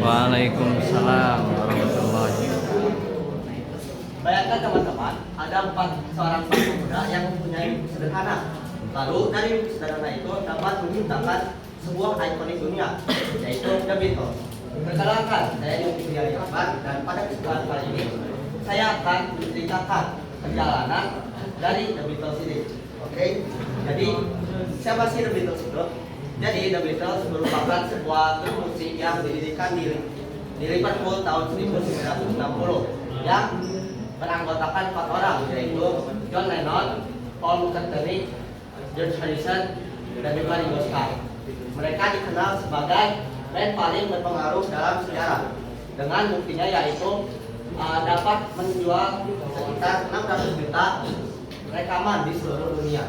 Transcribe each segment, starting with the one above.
Waalaikumsalam warahmatullahi. Bayangkan teman-teman, ada seorang pemuda yang mempunyai mimpi sederhana. Lalu dari mimpi sederhana itu dapat menciptakan sebuah ikonik dunia, yaitu The Beatles. Perkenalkan, saya Yudi Priayatman, dan pada kesempatan kali ini saya akan menceritakan perjalanan dari The Beatles ini. Oke, jadi siapa sih The Beatles itu? Jadi The Beatles merupakan sebuah grup musik yang didirikan di Liverpool tahun 1960 yang beranggotakan 4 orang, yaitu John Lennon, Paul McCartney, George Harrison, dan juga Ringo Starr. Mereka dikenal sebagai band paling berpengaruh dalam sejarah, dengan buktinya yaitu dapat menjual sekitar 600 juta rekaman di seluruh dunia.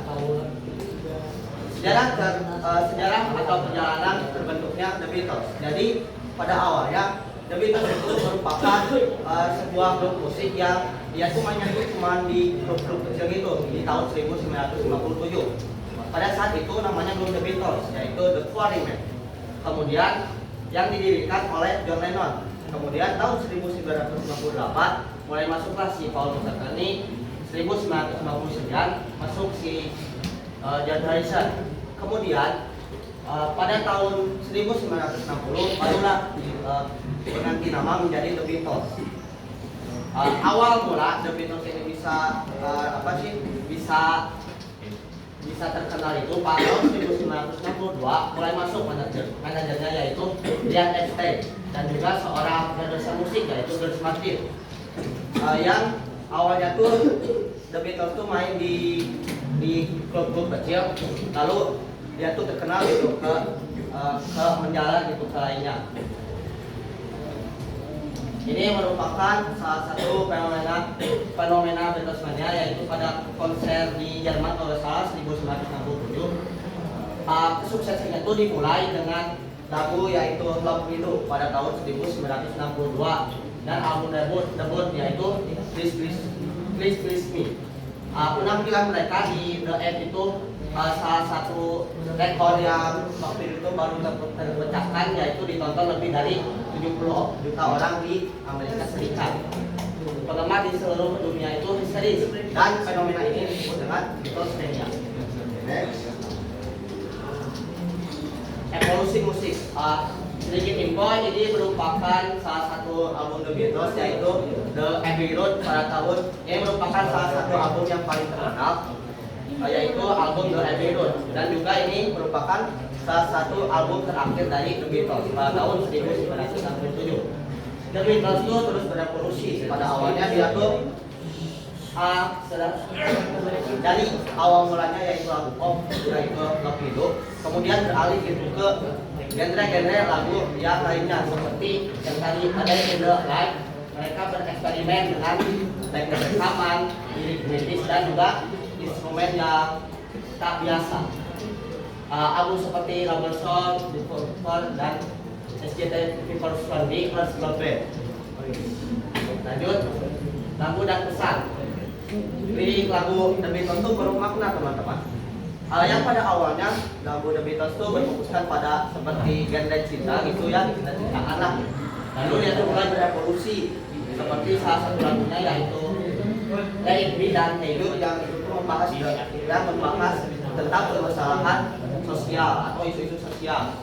Sejarah atau perjalanan terbentuknya The Beatles. Jadi pada awalnya The Beatles itu merupakan sebuah grup musik yang dia tuh mainnya itu cuma di grup-grup kecil gitu di tahun 1957. Pada saat itu namanya belum The Beatles, yaitu The Quarrymen. Kemudian yang didirikan oleh John Lennon. Kemudian tahun 1958 mulai masuklah si Paul McCartney. 1959 masuk si George Harrison. Kemudian pada tahun 1960 barulah berganti nama menjadi The Beatles. Awal mula The Beatles ini bisa terkenal itu pada tahun 1962 mulai masuk manajernya yaitu Brian Epstein dan juga seorang produser musik yaitu George Martin. Yang awalnya tuh The Beatles tuh main di klub-klub kecil, lalu dia tuh terkenal gitu ke menjalan gitu ke lainnya. Ini merupakan salah satu fenomena Beatlesmania, yaitu pada konser di Jerman kalau salah 1967. Kesuksesannya itu dimulai dengan lagu yaitu Love Me Do pada tahun 1962 dan album debut yaitu Please Please Me. Penampilan mereka di The End itu salah satu rekor yang waktu itu baru terpecahkan, yaitu ditonton lebih dari 70 juta orang di Amerika Serikat. Penggemar di seluruh dunia itu histeris dan fenomena ini disebut dengan Beatlesmania. Evolusi musik. Sedikit info, ini merupakan salah satu album The Beatles yaitu The Abbey Road pada tahun ini merupakan salah satu album yang paling terkenal yaitu album The Abbey Road, dan juga ini merupakan salah satu album terakhir dari The Beatles pada tahun 1967. The Beatles itu terus berevolusi. Pada awalnya dia tuh dari awal mulanya yaitu lagu pop yaitu Love Me Do, kemudian beralih gitu ke genre-genre lagu yang lainnya seperti yang tadi ada genre live. Mereka bereksperimen dengan teknik rekaman, lirik British dan juga instrumen yang tak biasa. Album seperti Rubber Soul, Deeper dan SGT People Stranding, Earth Band. Lanjut, lagu dan pesan. Lirik lagu The Beatles itu bermakna teman-teman. Yang pada awalnya lagu The Beatles itu berfokuskan pada seperti genre cinta gitu ya, cinta-cintaan lah. Lalu dia tuh mulai berevolusi seperti salah satu lagunya yaitu Let It Be dan Hey Jude yang itu membahas tentang permasalahan sosial atau isu-isu sosial.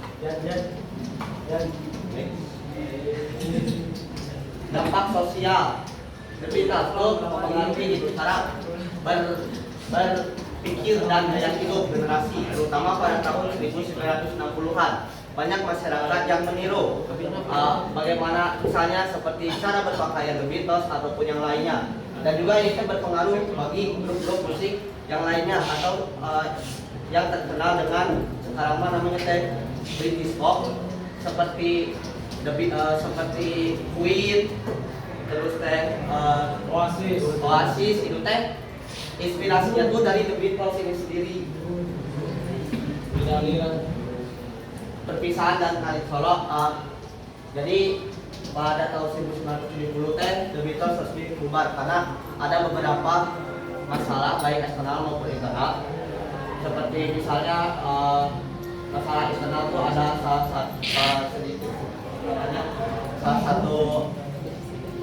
Dampak sosial. The Beatles itu mengerti gitu cara berpikir dan gaya hidup generasi, terutama pada tahun 1960-an. Banyak masyarakat yang meniru bagaimana misalnya seperti cara berpakaian The Beatles ataupun yang lainnya, dan juga ini berpengaruh bagi grup-grup musik yang lainnya atau yang terkenal dengan sekarang namanya British pop seperti seperti Queen, terus Oasis itu inspirasinya tuh dari The Beatles ini sendiri. Perpisahan dan tarik solo. Jadi pada tahun 1970 The Beatles resmi bubar karena ada beberapa masalah baik eksternal maupun internal. Seperti misalnya masalah eksternal itu ada salah satu sedikit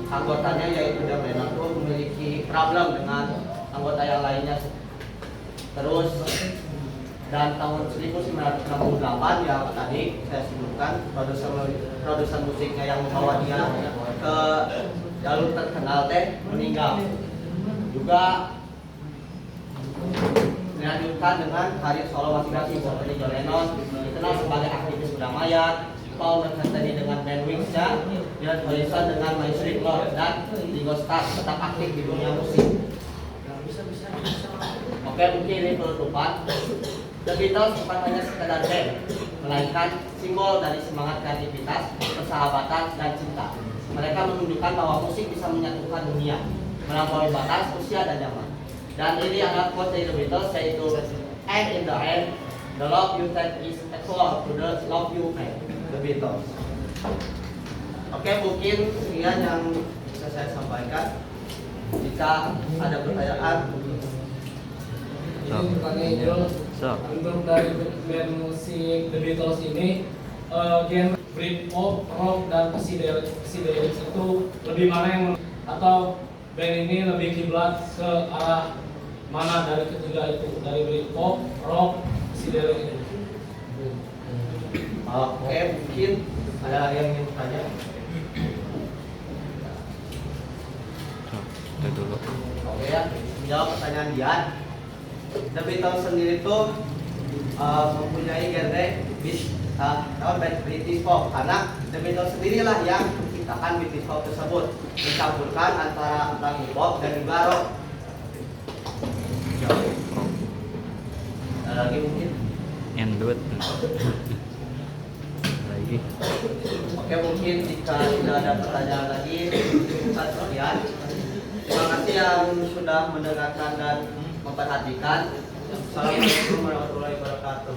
anggotanya yaitu John Lennon itu memiliki problem dengan anggota yang lainnya. Terus dan tahun 1968 yang tadi saya sebutkan produser musiknya yang membawa dia ke jalur terkenal teh meninggal. Juga dilanjutkan dengan karir solo masing-masing seperti John Lennon dikenal sebagai aktivis perdamaian, Paul McCartney dengan band Wings-nya, George Harrison dengan My Sweet Lord, dan Ringo Starr tetap aktif di dunia musik. Oke, mungkin ini penutupan. The Beatles bukan hanya sekedar band, melainkan simbol dari semangat kreativitas, persahabatan, dan cinta. Mereka menunjukkan bahwa musik bisa menyatukan dunia melampaui batas, usia, dan zaman. Dan ini adalah quote dari The Beatles, yaitu "And in the end, the love you take is equal to the love you make." The Beatles. Oke, mungkin sekian yang bisa saya sampaikan. Jika ada pertanyaan, ini pertanyaan Ijul. Untuk dari band musik The Beatles ini, genre Britpop, rock, dan psychedelic itu lebih mana yang atau band ini lebih kiblat ke arah mana dari ketiga itu, dari Britpop, rock, psychedelic itu? Oke, mungkin ada yang ingin bertanya. Itu dulu. Oke ya, menjawab pertanyaan Dian. The Beatles sendiri itu mempunyai genre British pop karena The Beatles sendirilah yang menciptakan British pop tersebut, mencampurkan antara lagu pop dan juga rock. Ada lagi mungkin? Endut. Lagi. Oke, mungkin jika tidak ada pertanyaan lagi, cukup sekian. Terima kasih yang sudah mendengarkan dan memperhatikan. Assalamualaikum warahmatullahi wabarakatuh.